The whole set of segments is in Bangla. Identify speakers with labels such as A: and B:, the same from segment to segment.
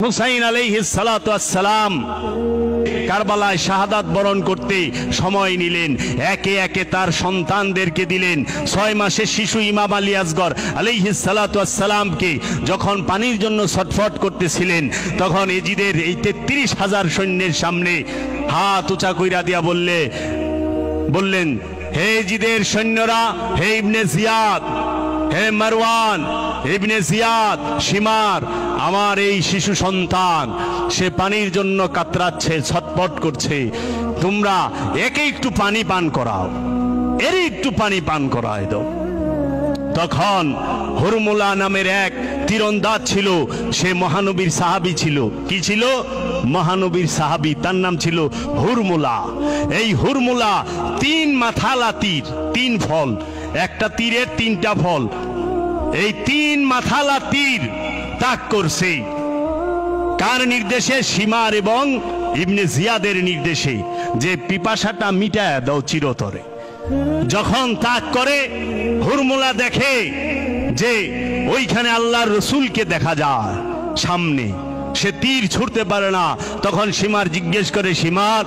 A: হুসাইন আলাইহিস সালাতু ওয়াস সালাম কারবালায় শাহাদাত বরণ করতে সময় নিলেন, একে একে তার সন্তানদেরকে দিলেন। 6 মাসের শিশু ইমাম আলী আসগর আলাইহিস সালাতু ওয়াস সালামকে যখন পানির জন্য ছটফট করতেছিলেন, তখন এজিদের এই 33,000 সৈন্যের সামনে হাত উঁচা কইরা দিয়া বললেন, হে এজিদের সৈন্যরা, হে ইবনে জিয়াদ, হে মারওয়ান, ইবনে জিয়াদ, শিমার, আমার এই শিশু সন্তান সে পানির জন্য কাতরাচ্ছে, ছটফট করছে, তোমরা একে একটু পানি পান করাও, এর একটু পানি পান করায় দাও। তখন হুরমুলা নামের এক তীরন্দাজ ছিল, সে মহানবীর সাহাবী ছিল। কি ছিল? মহানবীর সাহাবী, তার নাম ছিল হুরমুলা। এই হুরমুলা 3 মাথালা তীর, 3 ফল, একটা তীরের 3টা ফল, এই 3 মাথালা তীর তাক করছে। কার নির্দেশে? শিমার এবং ইবনে জিয়াদের নির্দেশে, যে পিপাসাটা মিটায় দাও চিরতরে। যখন তাক করে হুরমুলা দেখে যে ওইখানে আল্লাহর রসুলকে দেখা যায় সামনে, সে তীর ছুড়তে পারে না। তখন শিমার জিজ্ঞেস করে, শিমার,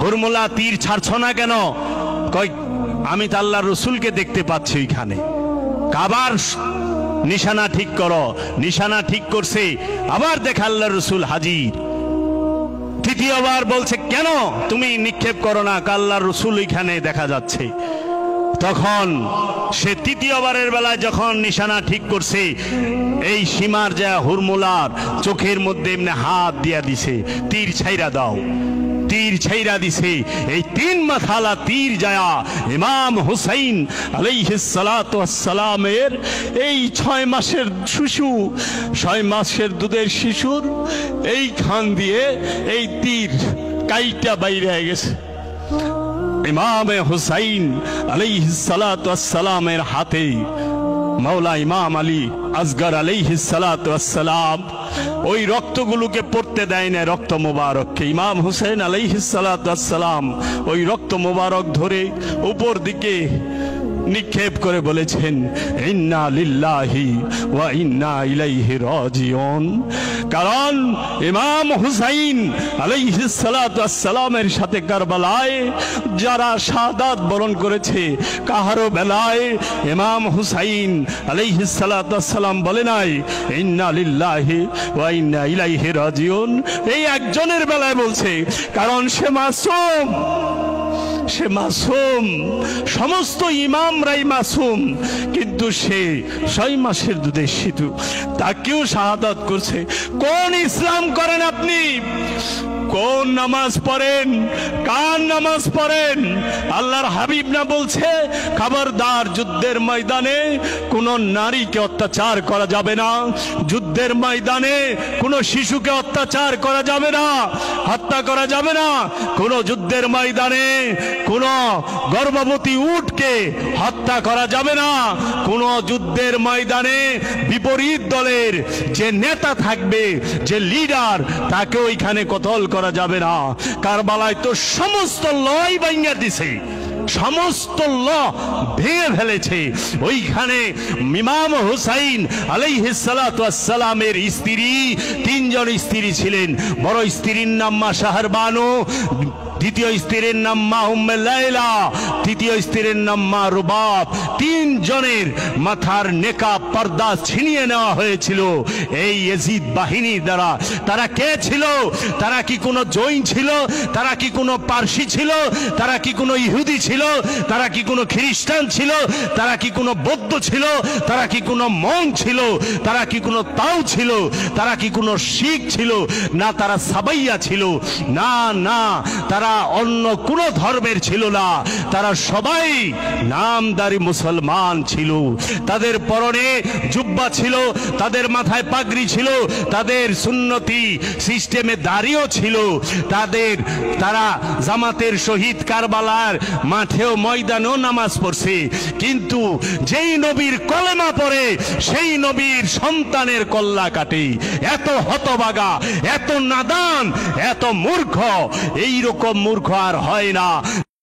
A: হুরমুলা তীর ছাড়ছ না কেন? কই, আমি তো আল্লাহর রসুলকে দেখতে পাচ্ছি ওইখানে। আবার নিশানা ঠিক করো। নিশানা ঠিক করছে, আবার দেখা আল্লাহর রসুল হাজির। তৃতীয়বার বলছে, কেন তুমি নিক্ষেপ করো না? আল্লাহর রসুল ওইখানে দেখা যাচ্ছে। তখন সে তৃতীয়বারের বেলায় যখন নিশানা ঠিক করছে, এই সীমার যা হুরমুলার চোখের মধ্যে এমনি হাত দিয়া দিছে, তীর ছাইরা দাও। তীর ছাইরা দিছে। এই 3 মাথালা তীর যায়া ইমাম হুসাইন আলাইহিস সালাতু ওয়াস সালামের এই 6 মাসের শিশু, 6 মাসের দুধের শিশুর এই খান দিয়ে এই তীর কাইটা বাইরে হয়ে গেছে। ইমাম হুসাইন আলাইহিস সালাতু ওয়াস সালামের হাতে মাওলা ইমাম আলী আসগর আলাইহিস সালাতু ওয়াস সালাম ওই রক্তগুলোকে পড়তে দেয় না, রক্ত মোবারককে। ইমাম হুসাইন আলাইহিস সালাতু ওয়াস সালাম ওই রক্ত মোবারক ধরে উপর দিকে নিক্ষেপ করে বলেছেন, ইন্না লিল্লাহি ওয়া ইন্না ইলাইহি রাজিউন। কারণ ইমাম হুসাইন আলাইহিস সালাতু ওয়াস সালামের সাথে কারবালায় যারা শাহাদাত বরণ করেছে, কাহারো বেলায় ইমাম হুসাইন আলাইহিস সালাতু ওয়াস সালাম বলে নাই ইন্না লিল্লাহি ওয়া ইন্না ইলাইহি রাজিউন। এই একজনের বেলায় বলছে, কারণ সে মাসুম, সে মাসুম, সমস্ত ইমামরাই মাসুম, কিন্তু সে 6 মাসের দুধের শিশু, তাকেও শাহাদাত করছে। কোন ইসলাম করেন আপনি? কোন নামাজ পড়েন? কার নামাজ পড়েন? আল্লাহর হাবিব না বলছে, খবরদার যুদ্ধের ময়দানে কোন নারীকে অত্যাচার করা যাবে না, যুদ্ধের ময়দানে কোন শিশুকে অত্যাচার করা যাবে না, হত্যা করা যাবে না, কোন যুদ্ধের ময়দানে কোন গর্ভবতী উটকে হত্যা করা যাবে না, কোন যুদ্ধের ময়দানে বিপরীত দলের যে নেতা থাকবে, যে লিডার, তাকে ওইখানে কতল করা যাবে না। কারবালায় তো সমস্ত লই ভাঙিয়া দিছে, সমস্ত ল ভেঙে ফেলেছে। ওইখানে ইমাম হুসাইন আলাইহিস সালাতু ওয়াস সালামের স্ত্রী, 3 জন স্ত্রী ছিলেন। বড় স্ত্রীর নাম মা শাহরবানু, দ্বিতীয় স্ত্রীর নাম মা উম্মে লাইলা, তৃতীয় স্ত্রীর নাম মা রুবাব। 3 জনের মাথার নেকাব পর্দা ছিনিয়ে নেওয়া হয়েছিল এই ইয়াজিদ বাহিনীর দ্বারা। তারা কে ছিল? তারা কি কোনো জৈন ছিল? তারা কি কোনো পারসি ছিল? তারা কি কোনো ইহুদি ছিল? তারা কি কোনো খ্রিস্টান ছিল? তারা কি কোনো বৌদ্ধ ছিল? তারা কি কোনো মং ছিল? তারা কি কোনো তাও ছিল? তারা কি কোনো শিখ ছিল? না, তারা সাবাইয়া ছিল। না না, তারা অন্য কোন ধর্মের ছিল না, তারা সবাই নামদারি মুসলমান ছিল। তাদের পরনে জুব্বা ছিল, তাদের মাথায় পাগড়ি ছিল, তাদের সুন্নতি সিস্টেমে দাড়িও ছিল। তারা জামাতের শহীদ কারবালার মাঠেও ময়দানেও নামাজ পড়ছে। কিন্তু যেই নবীর কলেমা পড়ে সেই নবীর সন্তানের কল্লা কাটে। এত হতভাগা, এত নাদান, এত মূর্খ, এইরকম মূর্খ আর হয় না।